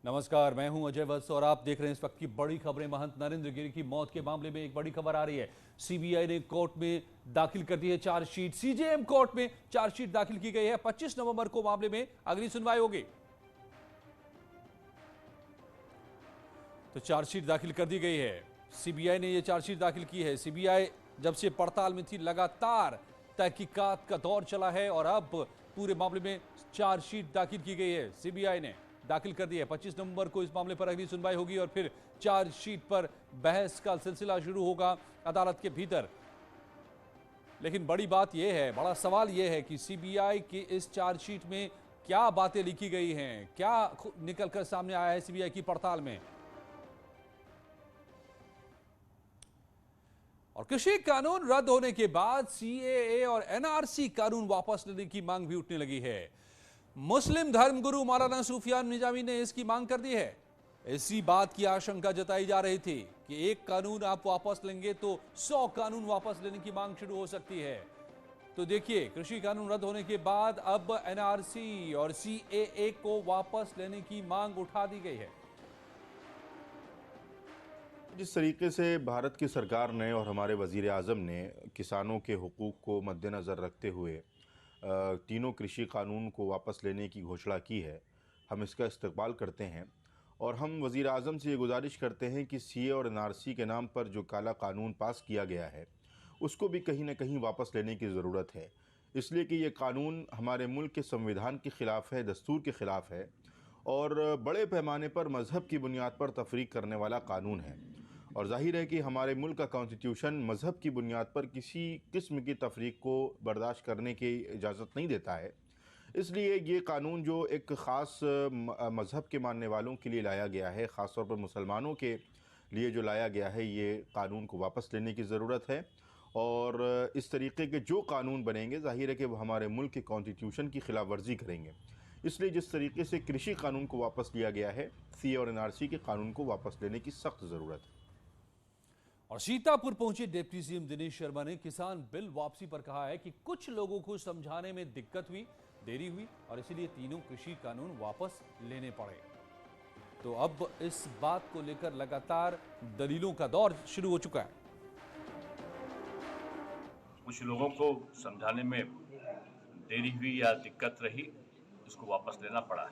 नमस्कार, मैं हूं अजय वत्स और आप देख रहे हैं इस वक्त की बड़ी खबरें। महंत नरेंद्र गिरी की मौत के मामले में एक बड़ी खबर आ रही है। सीबीआई ने कोर्ट में दाखिल कर दी है चार्जशीट। सीजेएम कोर्ट में चार्जशीट दाखिल की गई है। 25 नवंबर को मामले में अगली सुनवाई होगी। तो चार्जशीट दाखिल कर दी गई है। सीबीआई ने यह चार्जशीट दाखिल की है। सीबीआई जब से पड़ताल में थी, लगातार तहकीकात का दौर चला है और अब पूरे मामले में चार्जशीट दाखिल की गई है। सीबीआई ने दाखिल कर दी है। 25 नवंबर को इस मामले पर अगली सुनवाई होगी और फिर चार्जशीट पर बहस का सिलसिला शुरू होगा अदालत के भीतर। लेकिन बड़ी बात यह है, बड़ा सवाल यह है कि सीबीआई की इस चार्जशीट में क्या बातें लिखी गई हैं, क्या निकलकर सामने आया है सीबीआई की पड़ताल में। और कृषि कानून रद्द होने के बाद सीएए और एनआरसी कानून वापस लेने की मांग भी उठने लगी है। मुस्लिम धर्मगुरु मौलाना सुफियान निजामी ने इसकी मांग कर दी है। इसी बात की आशंका जताई जा रही थी कि एक कानून आप वापस लेंगे तो 100 कानून वापस लेने की मांग शुरू हो सकती है। तो देखिए, कृषि कानून रद्द होने के बाद अब एनआरसी और सीएए को वापस लेने की मांग उठा दी गई है। जिस तरीके से भारत की सरकार ने और हमारे वज़ीर आज़म ने किसानों के हुकूक़ को मद्देनज़र रखते हुए तीनों कृषि कानून को वापस लेने की घोषणा की है, हम इसका इस्तकबाल करते हैं। और हम वज़ीर आज़म से ये गुजारिश करते हैं कि सीए और एनआरसी के नाम पर जो काला कानून पास किया गया है, उसको भी कहीं ना कहीं वापस लेने की ज़रूरत है। इसलिए कि ये कानून हमारे मुल्क के संविधान के ख़िलाफ़ है, दस्तूर के ख़िलाफ़ है और बड़े पैमाने पर मज़हब की बुनियाद पर तफरीक करने वाला कानून है। और ज़ाहिर है कि हमारे मुल्क का कॉन्स्टिट्यूशन मज़हब की बुनियाद पर किसी किस्म की तफरीक को बर्दाश्त करने की इजाज़त नहीं देता है। इसलिए ये कानून जो एक ख़ास मज़हब के मानने वालों के लिए लाया गया है, ख़ास तौर पर मुसलमानों के लिए जो लाया गया है, ये कानून को वापस लेने की ज़रूरत है। और इस तरीके के जो कानून बनेंगे, ज़ाहिर है कि वो हमारे मुल्क के कॉन्स्टिट्यूशन की खिलाफ वर्जी करेंगे। इसलिए जिस तरीके से कृषि कानून को वापस लिया गया है, सी और एनआरसी के कानून को वापस लेने की सख्त ज़रूरत है। और सीतापुर पहुंचे डिप्टी सीएम दिनेश शर्मा ने किसान बिल वापसी पर कहा है कि कुछ लोगों को समझाने में दिक्कत हुई, देरी हुई और इसीलिए तीनों कृषि कानून वापस लेने पड़े। तो अब इस बात को लेकर लगातार दलीलों का दौर शुरू हो चुका है। कुछ लोगों को समझाने में देरी हुई या दिक्कत रही, इसको वापस लेना पड़ा।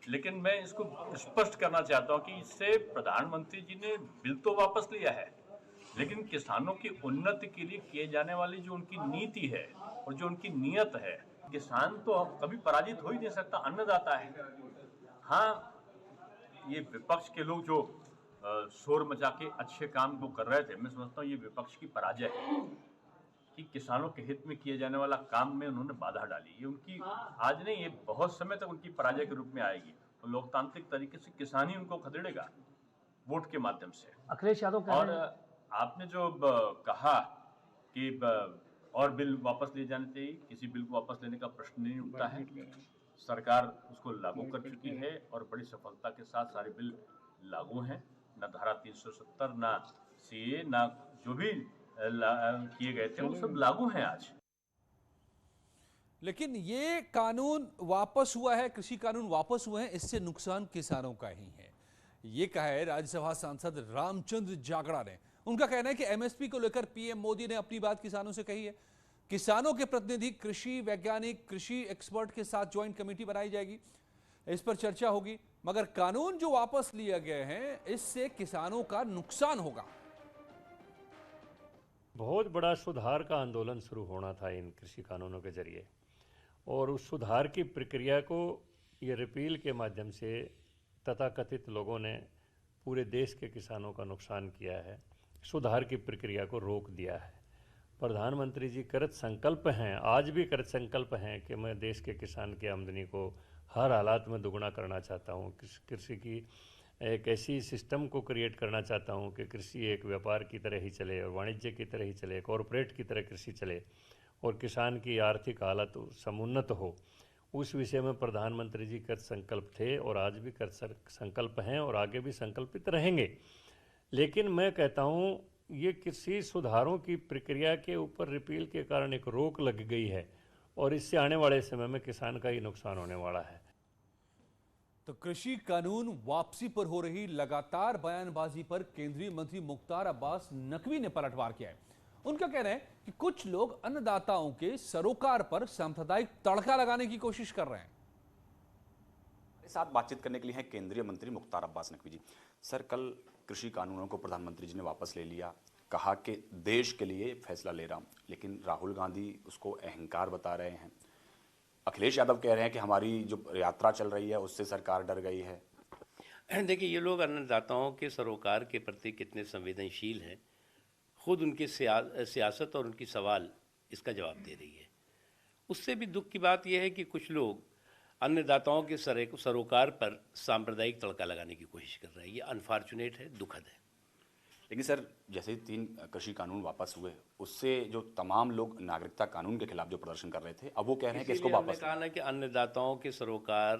लेकिन मैं इसको स्पष्ट करना चाहता हूं कि इससे प्रधानमंत्री जी ने बिल तो वापस लिया है, लेकिन किसानों की उन्नति के लिए किए जाने वाली जो उनकी नीति है और जो उनकी नीयत है, किसान तो कभी पराजित हो ही नहीं सकता, अन्नदाता है। हाँ, ये विपक्ष के लोग जो शोर मचा के अच्छे काम को कर रहे थे, मैं समझता हूँ ये विपक्ष की पराजय है कि किसानों के हित में किए जाने वाला काम में उन्होंने बाधा डाली। ये उनकी आज नहीं, ये बहुत समय तक उनकी पराजय के रूप में आएगी। तो लोकतांत्रिक तरीके से किसान ही उनको खदेड़ेगा वोट के माध्यम से। अखिलेश यादव और आपने जो कहा कि और बिल वापस लिए जाने चाहिए, किसी बिल को वापस लेने का प्रश्न नहीं उठता है। सरकार उसको लागू कर चुकी है और बड़ी सफलता के साथ सारे बिल लागू हैं। न धारा 370, ना सीए, ना जो भी किए गए थे वो सब लागू हैं आज। लेकिन ये कानून वापस हुआ है, कृषि कानून वापस हुए हैं, इससे नुकसान किसानों का ही है। ये कहा है राज्यसभा सांसद रामचंद्र जागड़ा ने। उनका कहना है कि एमएसपी को लेकर पीएम मोदी ने अपनी बात किसानों से कही है। किसानों के प्रतिनिधि, कृषि वैज्ञानिक, कृषि एक्सपर्ट के साथ ज्वाइंट कमेटी बनाई जाएगी, इस पर चर्चा होगी। मगर कानून जो वापस लिए गए हैं, इससे किसानों का नुकसान होगा। बहुत बड़ा सुधार का आंदोलन शुरू होना था इन कृषि कानूनों के जरिए, और उस सुधार की प्रक्रिया को ये रिपील के माध्यम से तथाकथित लोगों ने पूरे देश के किसानों का नुकसान किया है, सुधार की प्रक्रिया को रोक दिया है। प्रधानमंत्री जी कृत संकल्प हैं, आज भी कृत संकल्प हैं कि मैं देश के किसान की आमदनी को हर हालात में दुगना करना चाहता हूँ। कृषि की एक ऐसी सिस्टम को क्रिएट करना चाहता हूँ कि कृषि एक व्यापार की तरह ही चले और वाणिज्य की तरह ही चले, कॉरपोरेट की तरह कृषि चले और किसान की आर्थिक हालत समुन्नत हो। उस विषय में प्रधानमंत्री जी कृत संकल्प थे और आज भी कृत संकल्प हैं और आगे भी संकल्पित रहेंगे। लेकिन मैं कहता हूँ ये कृषि सुधारों की प्रक्रिया के ऊपर रिपील के कारण एक रोक लग गई है और इससे आने वाले समय में किसान का ही नुकसान होने वाला है। तो कृषि कानून वापसी पर हो रही लगातार बयानबाजी पर केंद्रीय मंत्री मुख्तार अब्बास नकवी ने पलटवार किया है। उनका कहना है कि कुछ लोग अन्नदाताओं के सरोकार पर सांप्रदायिक तड़का लगाने की कोशिश कर रहे हैं। हमारे साथ बातचीत करने के लिए हैं केंद्रीय मंत्री मुख्तार अब्बास नकवी जी। सर, कल कृषि कानूनों को प्रधानमंत्री जी ने वापस ले लिया, कहा कि देश के लिए फैसला ले रहा हूं, लेकिन राहुल गांधी उसको अहंकार बता रहे हैं। अखिलेश यादव कह रहे हैं कि हमारी जो यात्रा चल रही है उससे सरकार डर गई है। देखिए, ये लोग अन्नदाताओं के सरोकार के प्रति कितने संवेदनशील हैं, खुद उनके सियासत और उनकी सवाल इसका जवाब दे रही है। उससे भी दुख की बात यह है कि कुछ लोग अन्नदाताओं के सरोकार पर सांप्रदायिक तड़का लगाने की कोशिश कर रहे हैं। ये अनफॉर्चुनेट है, दुखद है। लेकिन सर, जैसे 3 कृषि कानून वापस हुए, उससे जो तमाम लोग नागरिकता कानून के खिलाफ जो प्रदर्शन कर रहे थे, अब वो कह रहे हैं कि इसको वापस। कहा ना कि अन्नदाताओं के सरोकार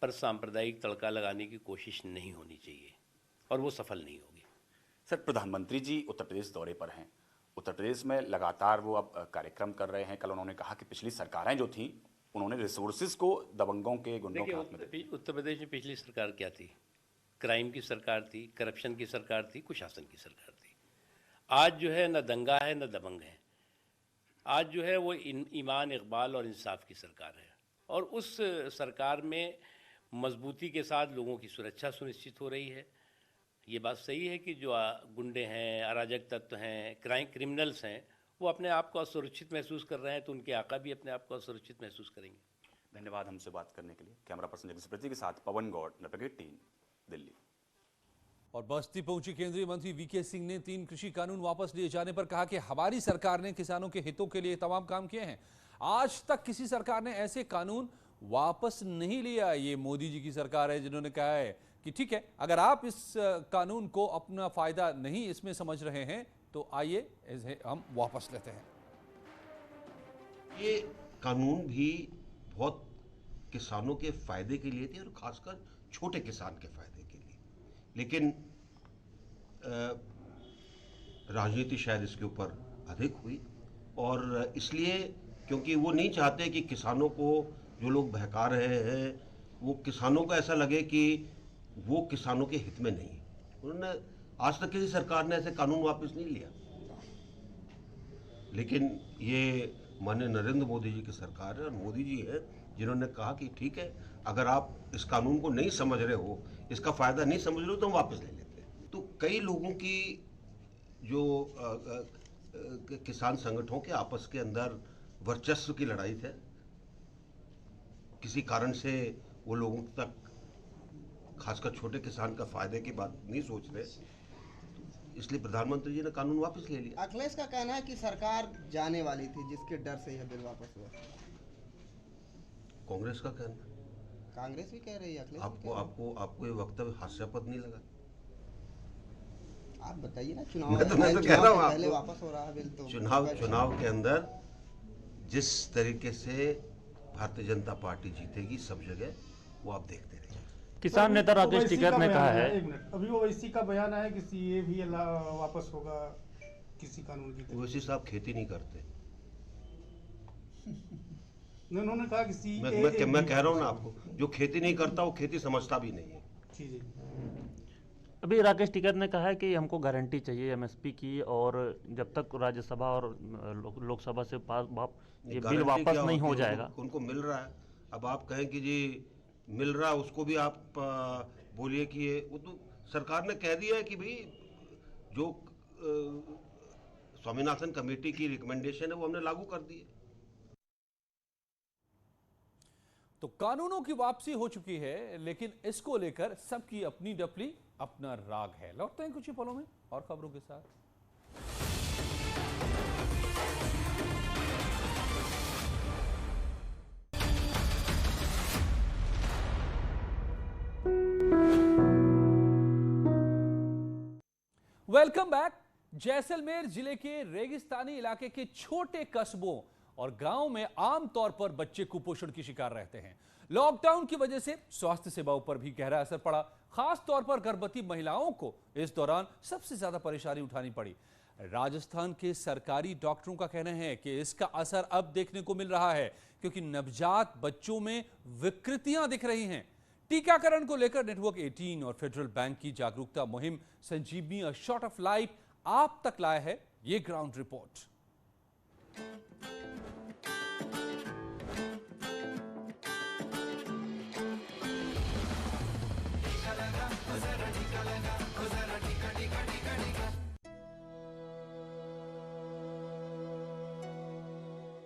पर सांप्रदायिक तड़का लगाने की कोशिश नहीं होनी चाहिए और वो सफल नहीं होगी। सर, प्रधानमंत्री जी उत्तर प्रदेश दौरे पर हैं। उत्तर प्रदेश में लगातार वो अब कार्यक्रम कर रहे हैं। कल उन्होंने कहा कि पिछली सरकारें जो थीं, उन्होंने रिसोर्सेज को दबंगों के, गुंडों के हाथ में दे। उत्तर प्रदेश में पिछली सरकार क्या थी? क्राइम की सरकार थी, करप्शन की सरकार थी, कुशासन की सरकार थी। आज जो है न दंगा है न दबंग है। आज जो है वो ईमान, इकबाल और इंसाफ की सरकार है। और उस सरकार में मजबूती के साथ लोगों की सुरक्षा सुनिश्चित हो रही है। ये बात सही है कि जो गुंडे हैं, अराजक तत्व हैं, क्रिमिनल्स हैं, वो अपने आप को असुरक्षित महसूस कर रहे हैं, तो उनके आका भी अपने आप को असुरक्षित महसूस करेंगे। धन्यवाद हमसे बात करने के लिए। कैमरा पर्सन जगदीश प्रति के साथ पवन गौड़, नेटवर्क 18, दिल्ली। और बस्ती पहुंची केंद्रीय मंत्री वीके सिंह ने 3 कृषि कानून वापस लिए जाने पर कहा कि हमारी सरकार ने किसानों के हितों के लिए तमाम काम किए हैं। आज तक किसी सरकार ने ऐसे कानून वापस नहीं लिया। ये मोदी जी की सरकार है जिन्होंने कहा है कि ठीक है, अगर आप इस कानून को अपना फायदा नहीं इसमें समझ रहे हैं तो आइए इसे हम वापस लेते हैं। ये कानून भी बहुत किसानों के फायदे के लिए थे और खासकर छोटे किसान के फायदे के लिए, लेकिन राजनीति शायद इसके ऊपर अधिक हुई और इसलिए क्योंकि वो नहीं चाहते कि किसानों को जो लोग बहका रहे हैं वो किसानों को ऐसा लगे कि वो किसानों के हित में नहीं है। उन्होंने आज तक किसी सरकार ने ऐसे कानून वापस नहीं लिया, लेकिन ये माननीय नरेंद्र मोदी जी की सरकार है और मोदी जी है जिन्होंने कहा कि ठीक है, अगर आप इस कानून को नहीं समझ रहे हो, इसका फायदा नहीं समझ रहे हो, तो हम वापस ले लेते हैं। तो कई लोगों की जो किसान संगठनों के आपस के अंदर वर्चस्व की लड़ाई थे, किसी कारण से वो लोगों तक, खासकर छोटे किसान का फायदे की बात नहीं सोच रहे, इसलिए प्रधानमंत्री जी ने कानून वापस ले लिया। अखिलेश का कहना है कि सरकार जाने वाली थी जिसके डर से यह बिल वापस हुआ। कांग्रेस का कहना, कांग्रेस भी कह रही है, अखिलेश आपको ये वक्तव्य हास्यास्पद नहीं लगा? आप बताइए ना। चुनाव मैं तो कह रहा हूँ पहले वापस हो रहा है बिल, तो चुनाव के अंदर जिस तरीके से भारतीय जनता पार्टी जीतेगी सब जगह, वो आप देखते रहिए। किसान नेता राकेश टिकैत ने कहा है, एक मिनट, अभी ओवैसी का बयान आया कि सीए भी वापस होगा किसी कानून की। ओवैसी साहब खेती नहीं करते। उन्होंने कहा कि सीए, मैं कह रहा हूँ ना आपको, जो खेती नहीं करता वो खेती समझता भी नहीं है। जी। अभी राकेश टिकैत ने कहा है कि हमको गारंटी चाहिए एमएसपी की, और जब तक राज्यसभा और लोकसभा से ये बिल वापस नहीं हो जाएगा। उनको मिल रहा है। अब आप कहें कि जी मिल रहा, उसको भी आप बोलिए कि ये, वो तो सरकार ने कह दिया है कि भाई जो स्वामीनाथन कमेटी की रिकमेंडेशन है वो हमने लागू कर दी है। तो कानूनों की वापसी हो चुकी है, लेकिन इसको लेकर सबकी अपनी डफली, अपना राग है। लौटते हैं कुछ ही पलों में और खबरों के साथ। Welcome back. जैसलमेर जिले के रेगिस्तानी इलाके के छोटे कस्बों और गांव में आमतौर पर बच्चे कुपोषण की शिकार रहते हैं। लॉकडाउन की वजह से स्वास्थ्य सेवाओं पर भी गहरा असर पड़ा। खास तौर पर गर्भवती महिलाओं को इस दौरान सबसे ज्यादा परेशानी उठानी पड़ी। राजस्थान के सरकारी डॉक्टरों का कहना है कि इसका असर अब देखने को मिल रहा है, क्योंकि नवजात बच्चों में विकृतियां दिख रही हैं। टीकाकरण को लेकर नेटवर्क 18 और फेडरल बैंक की जागरूकता मुहिम संजीवनी अ शॉट ऑफ लाइफ आप तक लाया है ये ग्राउंड रिपोर्ट।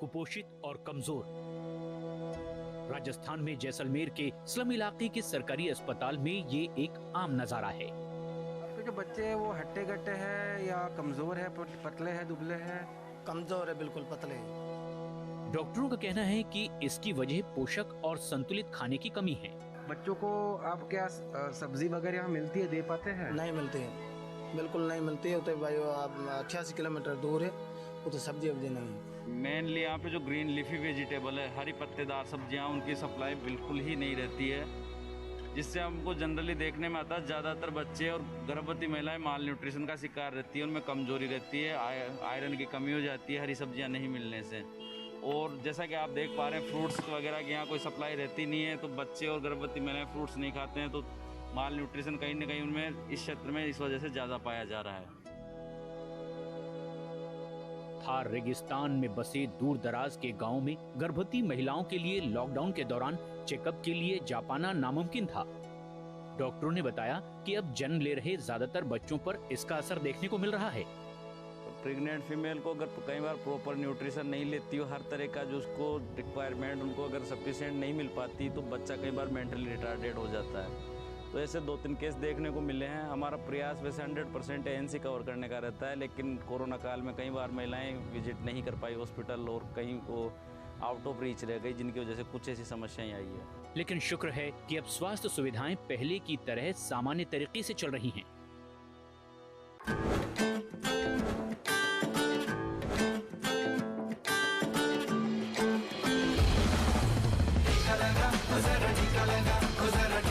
कुपोषित और कमजोर राजस्थान में जैसलमेर के स्लम इलाके के सरकारी अस्पताल में ये एक आम नजारा है। जो बच्चे हैं वो हट्टे गट्टे हैं या कमजोर है, पतले हैं, दुबले हैं? कमजोर है, बिल्कुल पतले। डॉक्टरों का कहना है कि इसकी वजह पोषक और संतुलित खाने की कमी है। बच्चों को आप क्या सब्जी वगैरह यहाँ मिलती है, दे पाते हैं? नहीं मिलती है, बिल्कुल नहीं मिलती है। तो भाई आप 88 किलोमीटर दूर है, वो तो सब्जी वब्जी नहीं है। मेनली यहाँ पे जो ग्रीन लीफी वेजिटेबल है, हरी पत्तेदार सब्जियाँ, उनकी सप्लाई बिल्कुल ही नहीं रहती है, जिससे हमको जनरली देखने में आता है ज़्यादातर बच्चे और गर्भवती महिलाएं माल न्यूट्रिशन का शिकार रहती है, उनमें कमजोरी रहती है, आयरन की कमी हो जाती है हरी सब्जियाँ नहीं मिलने से। और जैसा कि आप देख पा रहे हैं फ्रूट्स वगैरह की यहाँ कोई सप्लाई रहती नहीं है, तो बच्चे और गर्भवती महिलाएं फ्रूट्स नहीं खाते हैं, तो माल न्यूट्रिशन कहीं ना कहीं उनमें इस क्षेत्र में इस वजह से ज़्यादा पाया जा रहा है। थार रेगिस्तान में बसे दूर दराज के गांव में गर्भवती महिलाओं के लिए लॉकडाउन के दौरान चेकअप के लिए जा पाना नामुमकिन था। डॉक्टरों ने बताया कि अब जन्म ले रहे ज्यादातर बच्चों पर इसका असर देखने को मिल रहा है। प्रेग्नेंट फीमेल को अगर कई बार प्रॉपर न्यूट्रिशन नहीं लेती हो, हर तरह का जो उसको रिक्वायरमेंट उनको अगर सफिशिएंट नहीं मिल पाती, तो बच्चा कई बार मेंटली रिटार्डेड हो जाता है। तो ऐसे 2-3 केस देखने को मिले हैं। हमारा प्रयास वैसे 100% ANC कवर करने का रहता है, लेकिन कोरोना काल में कई बार महिलाएं विजिट नहीं कर पाई हॉस्पिटल, और कहीं वो आउट ऑफ रीच रह गई, जिनकी वजह से कुछ ऐसी समस्याएं आई है। लेकिन शुक्र है कि अब स्वास्थ्य सुविधाएं पहले की तरह सामान्य तरीके से चल रही हैं। Nicolanga,